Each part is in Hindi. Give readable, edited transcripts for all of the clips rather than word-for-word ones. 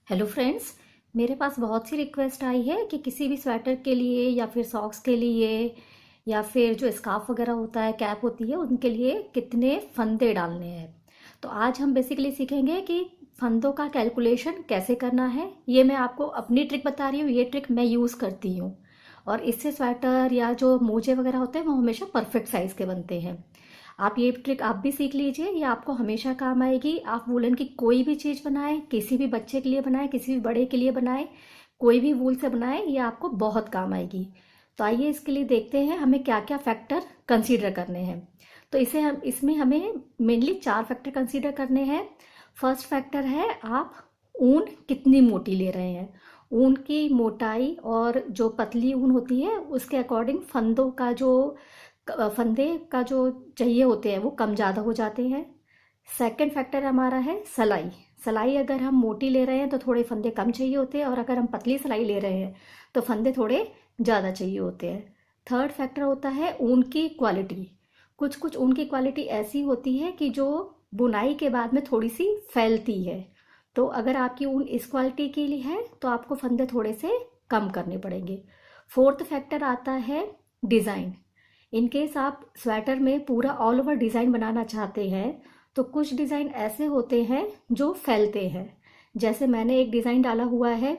Hello friends. मेरे पास बहुत सी रिक्वेस्ट आई है कि किसी भी स्वेटर के लिए या फिर सॉक्स के लिए या फिर जो स्कार्फ वगैरह होता है, कैप होती है, उनके लिए कितने फंदे डालने हैं। तो आज हम बेसिकली सीखेंगे कि फंदों का कैलकुलेशन कैसे करना है। ये मैं आपको अपनी ट्रिक बता रही हूँ, ये ट्रिक मैं यूज़ करती हूँ और इससे स्वेटर या जो मोजे वगैरह होते हैं वो हमेशा परफेक्ट साइज़ के बनते हैं। आप ये ट्रिक आप भी सीख लीजिए, ये आपको हमेशा काम आएगी। आप वूलन की कोई भी चीज़ बनाएं, किसी भी बच्चे के लिए बनाएं, किसी भी बड़े के लिए बनाएं, कोई भी वूल से बनाएं, ये आपको बहुत काम आएगी। तो आइए इसके लिए देखते हैं हमें क्या क्या फैक्टर कंसीडर करने हैं। तो इसमें हमें मेनली 4 फैक्टर कंसीडर करने हैं। फर्स्ट फैक्टर है आप ऊन कितनी मोटी ले रहे हैं। ऊन की मोटाई और जो पतली ऊन होती है उसके अकॉर्डिंग फंदे का जो चाहिए होते हैं वो कम ज़्यादा हो जाते हैं। सेकंड फैक्टर हमारा है सिलाई। सिलाई अगर हम मोटी ले रहे हैं तो थोड़े फंदे कम चाहिए होते हैं और अगर हम पतली सिलाई ले रहे हैं तो फंदे थोड़े ज़्यादा चाहिए होते हैं। थर्ड फैक्टर होता है ऊन की क्वालिटी। कुछ कुछ ऊन की क्वालिटी ऐसी होती है कि जो बुनाई के बाद में थोड़ी सी फैलती है। तो अगर आपकी ऊन इस क्वालिटी के लिए है तो आपको फंदे थोड़े से कम करने पड़ेंगे। फोर्थ फैक्टर आता है डिज़ाइन। इन केस आप स्वेटर में पूरा ऑल ओवर डिज़ाइन बनाना चाहते हैं तो कुछ डिज़ाइन ऐसे होते हैं जो फैलते हैं। जैसे मैंने एक डिज़ाइन डाला हुआ है,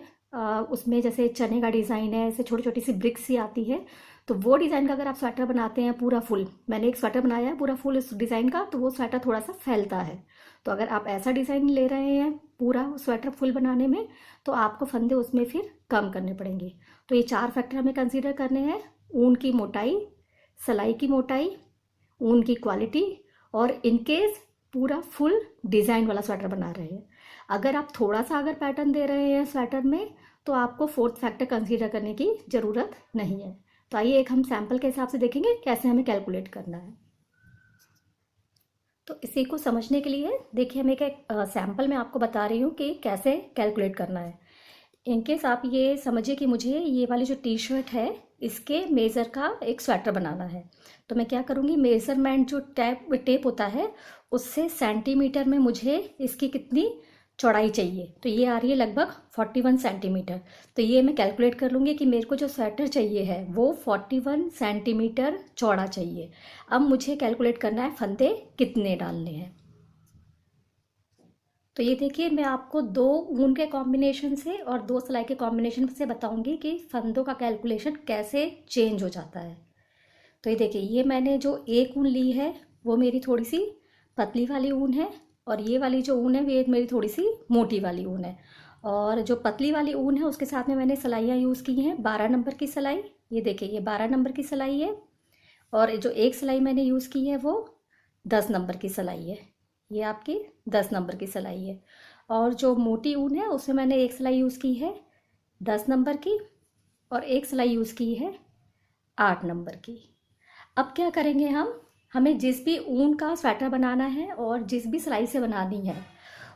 उसमें जैसे चने का डिज़ाइन है, ऐसे छोटी छोटी सी ब्रिक्स सी आती है। तो वो डिज़ाइन का अगर आप स्वेटर बनाते हैं पूरा फुल, मैंने एक स्वेटर बनाया है पूरा फुल इस डिज़ाइन का, तो वो स्वेटर थोड़ा सा फैलता है। तो अगर आप ऐसा डिज़ाइन ले रहे हैं पूरा स्वेटर फुल बनाने में तो आपको फंदे उसमें फिर कम करने पड़ेंगे। तो ये 4 फैक्टर हमें कंसीडर करने हैं: ऊन की मोटाई, सिलाई की मोटाई, ऊन की क्वालिटी और इनकेस पूरा फुल डिज़ाइन वाला स्वेटर बना रहे हैं। अगर आप थोड़ा सा अगर पैटर्न दे रहे हैं स्वेटर में तो आपको फोर्थ फैक्टर कंसीडर करने की ज़रूरत नहीं है। तो आइए एक हम सैम्पल के हिसाब से देखेंगे कैसे हमें कैलकुलेट करना है। तो इसी को समझने के लिए देखिए, हम एक सैम्पल में आपको बता रही हूँ कि कैसे कैलकुलेट करना है। इनकेस आप ये समझिए कि मुझे ये वाली जो टी शर्ट है इसके मेज़र का एक स्वेटर बनाना है। तो मैं क्या करूँगी, मेज़रमेंट जो टेप होता है उससे सेंटीमीटर में मुझे इसकी कितनी चौड़ाई चाहिए, तो ये आ रही है लगभग 41 सेंटीमीटर। तो ये मैं कैलकुलेट कर लूँगी कि मेरे को जो स्वेटर चाहिए है वो 41 सेंटीमीटर चौड़ा चाहिए। अब मुझे कैलकुलेट करना है फंदे कितने डालने हैं। तो ये देखिए, मैं आपको 2 ऊन के कॉम्बिनेशन से और 2 सिलाई के कॉम्बिनेशन से बताऊंगी कि फंदों का कैलकुलेशन कैसे चेंज हो जाता है। तो ये देखिए, ये मैंने जो एक ऊन ली है वो मेरी थोड़ी सी पतली वाली ऊन है और ये वाली जो ऊन है ये मेरी थोड़ी सी मोटी वाली ऊन है। और जो पतली वाली ऊन है उसके साथ में मैंने सिलाइयाँ यूज़ की हैं, 12 नंबर की सिलाई। ये देखिए, ये 12 नंबर की सिलाई है और जो एक सिलाई मैंने यूज़ की है वो 10 नंबर की सिलाई है। ये आपकी 10 नंबर की सिलाई है। और जो मोटी ऊन है उसमें मैंने एक सिलाई यूज़ की है 10 नंबर की और एक सिलाई यूज़ की है 8 नंबर की। अब क्या करेंगे हमें जिस भी ऊन का स्वेटर बनाना है और जिस भी सिलाई से बनानी है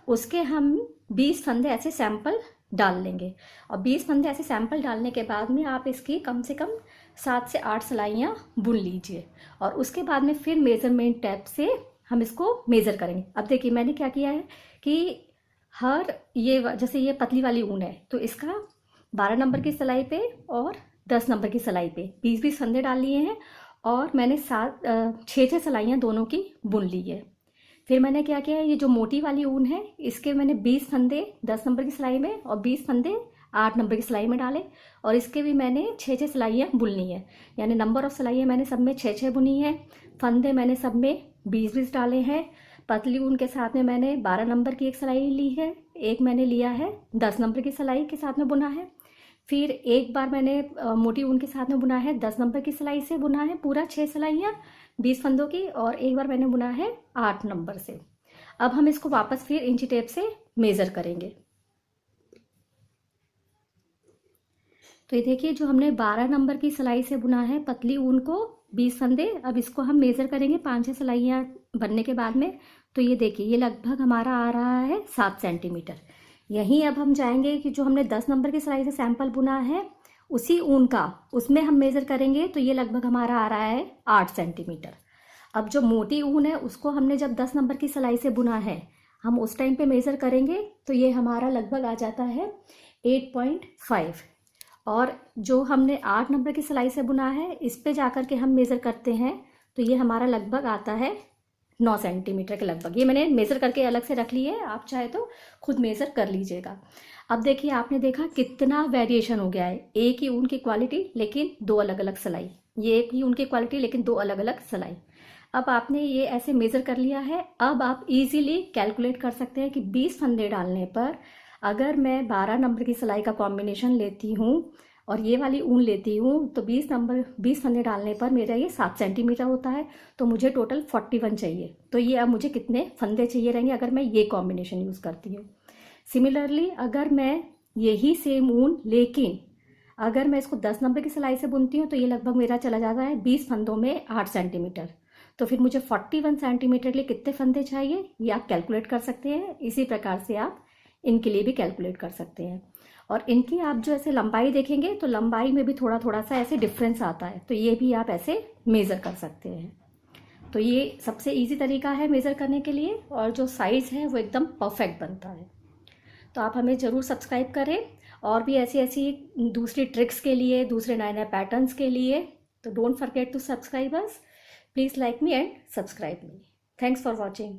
उसके हम 20 फंदे ऐसे सैंपल डाल लेंगे। और 20 फंदे ऐसे सैंपल डालने के बाद में आप इसकी कम से कम 7 से 8 सिलाइयाँ बुन लीजिए और उसके बाद में फिर मेज़रमेंट टेप से हम इसको मेज़र करेंगे। अब देखिए, मैंने क्या किया है कि जैसे ये पतली वाली ऊन है तो इसका 12 नंबर की सिलाई पे और 10 नंबर की सिलाई पे 20-20 फंदे डाल लिए हैं और मैंने 6-6 सिलाइयाँ दोनों की बुन ली है। फिर मैंने क्या किया है, ये जो मोटी वाली ऊन है इसके मैंने 20 फंदे 10 नंबर की सिलाई में और 20 फंदे 8 नंबर की सिलाई में डाले और इसके भी मैंने 6-6 सिलाइयाँ बुन ली हैं। यानी नंबर ऑफ सिलाइयाँ मैंने सब में 6-6 बुनी है। फंदे मैंने सब में 20-20 डाले हैं। पतली ऊन के साथ में मैंने 12 नंबर की एक सिलाई ली है, एक मैंने लिया है 10 नंबर की सिलाई के साथ में बुना है। फिर एक बार मैंने मोटी ऊन के साथ में बुना है 10 नंबर की सिलाई से बुना है पूरा 6 सिलाइयाँ 20 फंदों की और एक बार मैंने बुना है 8 नंबर से। अब हम इसको वापस फिर इंची टेप से मेज़र करेंगे। तो ये देखिए, जो हमने 12 नंबर की सिलाई से बुना है पतली ऊन को 20 फंदे, अब इसको हम मेज़र करेंगे 5-6 सिलाइयाँ बनने के बाद में। तो ये देखिए, ये लगभग हमारा आ रहा है 7 सेंटीमीटर। यहीं अब हम जाएंगे कि जो हमने 10 नंबर की सिलाई से सैंपल बुना है उसी ऊन का उसमें हम मेज़र करेंगे तो ये लगभग हमारा आ रहा है 8 सेंटीमीटर। अब जो मोटी ऊन है उसको हमने जब 10 नंबर की सिलाई से बुना है हम उस टाइम पे मेज़र करेंगे तो ये हमारा लगभग आ जाता है 8.5। और जो हमने 8 नंबर की सिलाई से बुना है इस पे जाकर के हम मेज़र करते हैं तो ये हमारा लगभग आता है 9 सेंटीमीटर के लगभग। ये मैंने मेज़र करके अलग से रख ली है, आप चाहे तो खुद मेज़र कर लीजिएगा। अब देखिए आपने देखा कितना वेरिएशन हो गया है, एक ही ऊन की क्वालिटी लेकिन दो अलग अलग सिलाई, ये एक ही ऊन की क्वालिटी लेकिन दो अलग अलग सिलाई। अब आपने ये ऐसे मेज़र कर लिया है, अब आप इजीली कैलकुलेट कर सकते हैं कि 20 फंदे डालने पर अगर मैं 12 नंबर की सिलाई का कॉम्बिनेशन लेती हूँ और ये वाली ऊन लेती हूँ तो 20 फंदे डालने पर मेरा ये 7 सेंटीमीटर होता है, तो मुझे टोटल 41 चाहिए। तो ये अब मुझे कितने फंदे चाहिए रहेंगे अगर मैं ये कॉम्बिनेशन यूज़ करती हूँ। सिमिलरली अगर मैं यही सेम ऊन लेकिन अगर मैं इसको 10 नंबर की सिलाई से बुनती हूँ तो ये लगभग मेरा चला जाता है 20 फंदों में 8 सेंटीमीटर। तो फिर मुझे 41 सेंटीमीटर के लिए कितने फंदे चाहिए ये आप कैलकुलेट कर सकते हैं। इसी प्रकार से आप इनके लिए भी कैलकुलेट कर सकते हैं। और इनकी आप जो ऐसे लंबाई देखेंगे तो लंबाई में भी थोड़ा थोड़ा सा ऐसे डिफरेंस आता है, तो ये भी आप ऐसे मेज़र कर सकते हैं। तो ये सबसे इजी तरीका है मेज़र करने के लिए और जो साइज़ है वो एकदम परफेक्ट बनता है। तो आप हमें ज़रूर सब्सक्राइब करें और भी ऐसी ऐसी दूसरी ट्रिक्स के लिए, दूसरे नए नए पैटर्न्स के लिए। तो don't forget to subscribe us, please like me and subscribe me. Thanks for watching.